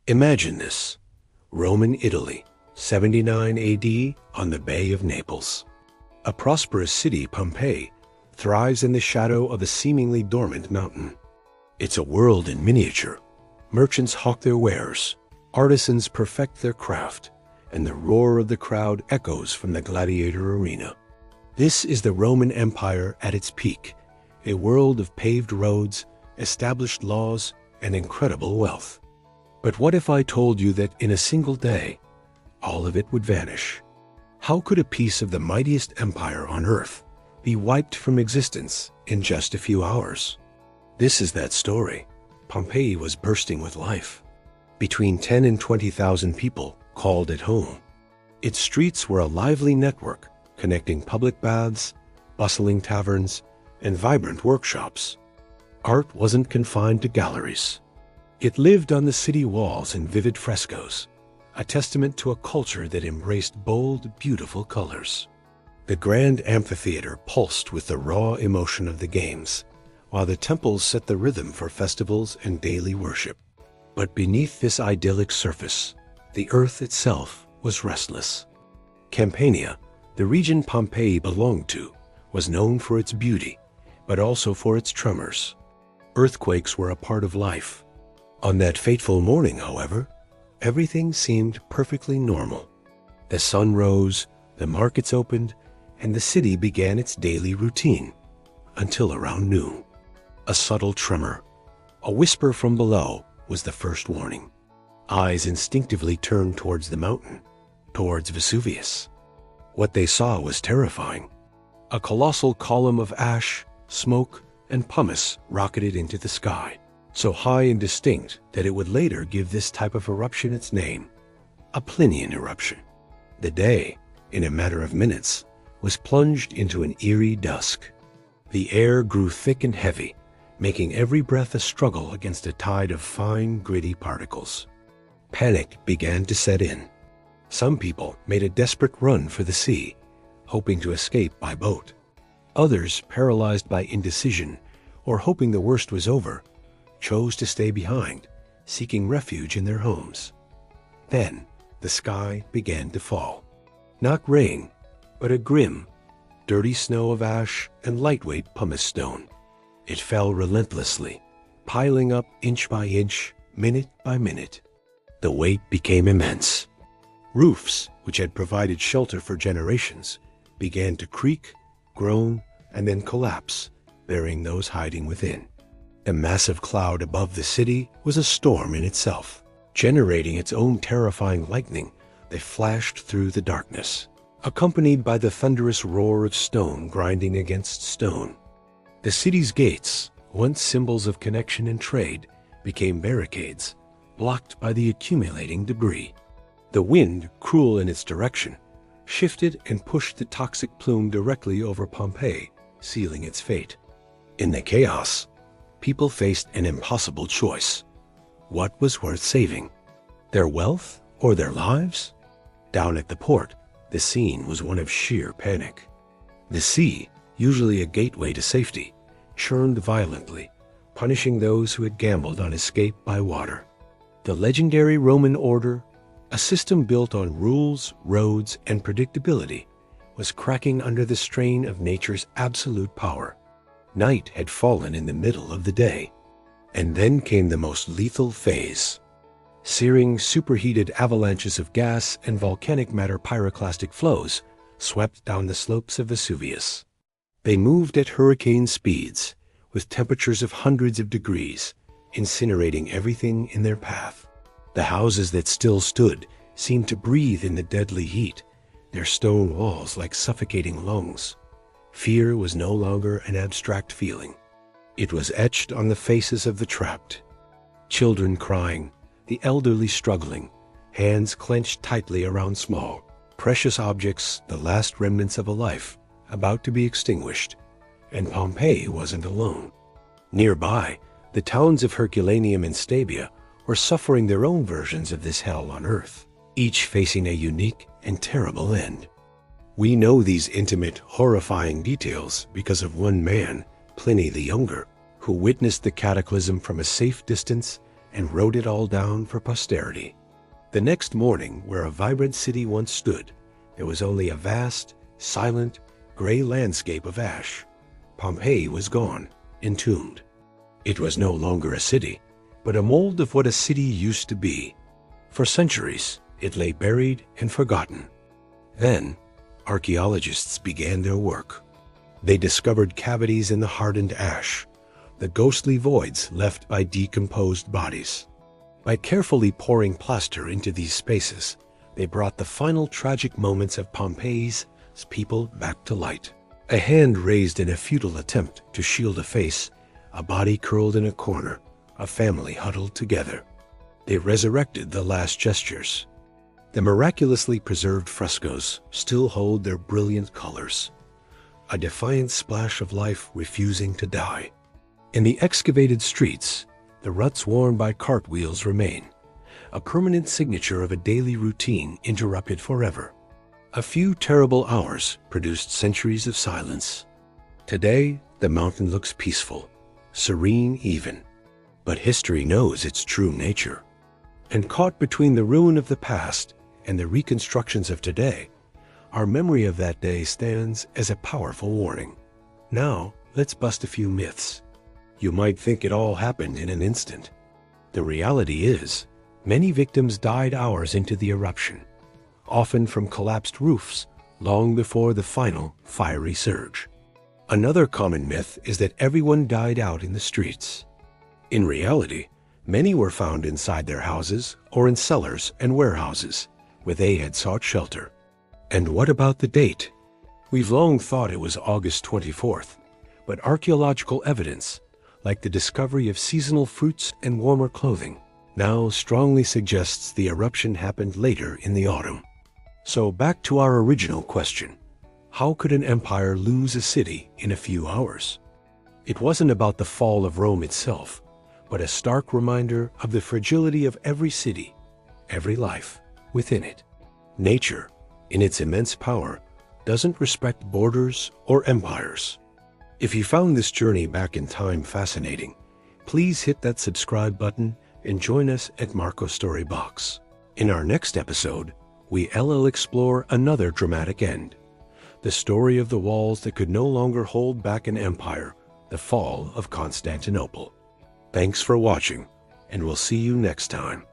Imagine this: Roman Italy, 79 AD, on the Bay of Naples. A prosperous city, Pompeii, thrives in the shadow of a seemingly dormant mountain. It's a world in miniature. Merchants hawk their wares, artisans perfect their craft, and the roar of the crowd echoes from the gladiator arena. This is the Roman Empire at its peak, a world of paved roads, established laws, and incredible wealth. But what if I told you that in a single day, all of it would vanish? How could a piece of the mightiest empire on earth be wiped from existence in just a few hours? This is that story. Pompeii was bursting with life. Between 10 and 20,000 people called it home. Its streets were a lively network connecting public baths, bustling taverns, and vibrant workshops. Art wasn't confined to galleries. It lived on the city walls in vivid frescoes, a testament to a culture that embraced bold, beautiful colors. The grand amphitheater pulsed with the raw emotion of the games, while the temples set the rhythm for festivals and daily worship. But beneath this idyllic surface, the earth itself was restless. Campania, the region Pompeii belonged to, was known for its beauty, but also for its tremors. Earthquakes were a part of life. On that fateful morning, however, everything seemed perfectly normal. The sun rose, the markets opened, and the city began its daily routine, until around noon. A subtle tremor, a whisper from below, was the first warning. Eyes instinctively turned towards the mountain, towards Vesuvius. What they saw was terrifying. A colossal column of ash, smoke, and pumice rocketed into the sky, so high and distinct that it would later give this type of eruption its name, a Plinian eruption. The day, in a matter of minutes, was plunged into an eerie dusk. The air grew thick and heavy, making every breath a struggle against a tide of fine, gritty particles. Panic began to set in. Some people made a desperate run for the sea, hoping to escape by boat. Others, paralyzed by indecision or hoping the worst was over, chose to stay behind, seeking refuge in their homes. Then, the sky began to fall. Not rain, but a grim, dirty snow of ash and lightweight pumice stone. It fell relentlessly, piling up inch by inch, minute by minute. The weight became immense. Roofs, which had provided shelter for generations, began to creak, groan, and then collapse, burying those hiding within. A massive cloud above the city was a storm in itself, generating its own terrifying lightning that flashed through the darkness, accompanied by the thunderous roar of stone grinding against stone. The city's gates, once symbols of connection and trade, became barricades, blocked by the accumulating debris. The wind, cruel in its direction, shifted and pushed the toxic plume directly over Pompeii, sealing its fate. In the chaos, people faced an impossible choice. What was worth saving? Their wealth or their lives? Down at the port, the scene was one of sheer panic. The sea, usually a gateway to safety, churned violently, punishing those who had gambled on escape by water. The legendary Roman order, a system built on rules, roads, and predictability, was cracking under the strain of nature's absolute power. Night had fallen in the middle of the day, and then came the most lethal phase. Searing, superheated avalanches of gas and volcanic matter pyroclastic flows swept down the slopes of Vesuvius. They moved at hurricane speeds, with temperatures of hundreds of degrees, incinerating everything in their path. The houses that still stood seemed to breathe in the deadly heat, their stone walls like suffocating lungs. Fear was no longer an abstract feeling. It was etched on the faces of the trapped. Children crying, the elderly struggling, hands clenched tightly around small, precious objects, the last remnants of a life, about to be extinguished. And Pompeii wasn't alone. Nearby, the towns of Herculaneum and Stabia were suffering their own versions of this hell on earth, each facing a unique and terrible end. We know these intimate, horrifying details because of one man, Pliny the Younger, who witnessed the cataclysm from a safe distance and wrote it all down for posterity. The next morning, where a vibrant city once stood, there was only a vast, silent, gray landscape of ash. Pompeii was gone, entombed. It was no longer a city, but a mold of what a city used to be. For centuries, it lay buried and forgotten. Then, archaeologists began their work. They discovered cavities in the hardened ash, the ghostly voids left by decomposed bodies. By carefully pouring plaster into these spaces, they brought the final tragic moments of Pompeii's people back to light. A hand raised in a futile attempt to shield a face, a body curled in a corner, a family huddled together. They resurrected the last gestures. The miraculously preserved frescoes still hold their brilliant colors, a defiant splash of life refusing to die. In the excavated streets, the ruts worn by cartwheels remain, a permanent signature of a daily routine interrupted forever. A few terrible hours produced centuries of silence. Today, the mountain looks peaceful, serene even. But history knows its true nature. And caught between the ruin of the past and the reconstructions of today, our memory of that day stands as a powerful warning. Now, let's bust a few myths. You might think it all happened in an instant. The reality is, many victims died hours into the eruption, often from collapsed roofs long before the final fiery surge. Another common myth is that everyone died out in the streets. In reality, many were found inside their houses or in cellars and warehouses, where they had sought shelter. And what about the date? We've long thought it was August 24th, but archaeological evidence, like the discovery of seasonal fruits and warmer clothing, now strongly suggests the eruption happened later in the autumn. So back to our original question. How could an empire lose a city in a few hours? It wasn't about the fall of Rome itself, but a stark reminder of the fragility of every city, every life within it. Nature, in its immense power, doesn't respect borders or empires. If you found this journey back in time fascinating, please hit that subscribe button and join us at Marco's Story Box. In our next episode, we'll explore another dramatic end, the story of the walls that could no longer hold back an empire, the fall of Constantinople. Thanks for watching, and we'll see you next time.